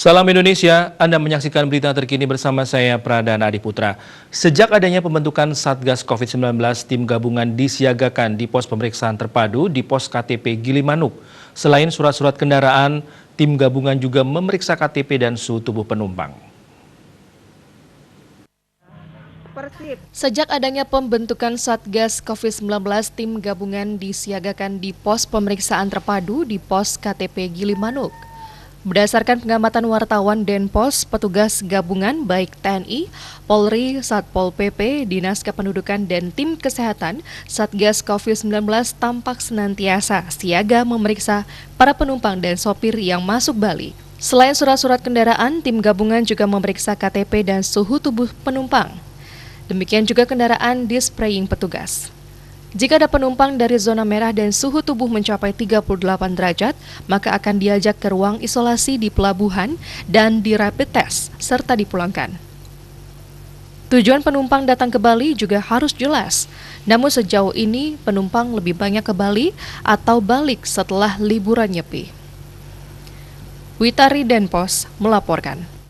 Salam Indonesia, Anda menyaksikan berita terkini bersama saya Pradana Adiputra. Sejak adanya pembentukan Satgas COVID-19, tim gabungan disiagakan di pos pemeriksaan terpadu di pos KTP Gilimanuk. Selain surat-surat kendaraan, tim gabungan juga memeriksa KTP dan suhu tubuh penumpang. Sejak adanya pembentukan Satgas COVID-19, tim gabungan disiagakan di pos pemeriksaan terpadu di pos KTP Gilimanuk. Berdasarkan pengamatan wartawan Denpos, petugas gabungan baik TNI, Polri, Satpol PP, Dinas Kependudukan, dan tim kesehatan Satgas COVID-19 tampak senantiasa siaga memeriksa para penumpang dan sopir yang masuk Bali. Selain surat-surat kendaraan, tim gabungan juga memeriksa KTP dan suhu tubuh penumpang. Demikian juga kendaraan di-spraying petugas. Jika ada penumpang dari zona merah dan suhu tubuh mencapai 38 derajat, maka akan diajak ke ruang isolasi di pelabuhan dan di rapid test, serta dipulangkan. Tujuan penumpang datang ke Bali juga harus jelas, namun sejauh ini penumpang lebih banyak ke Bali atau balik setelah liburan nyepi. Witari Denpos melaporkan.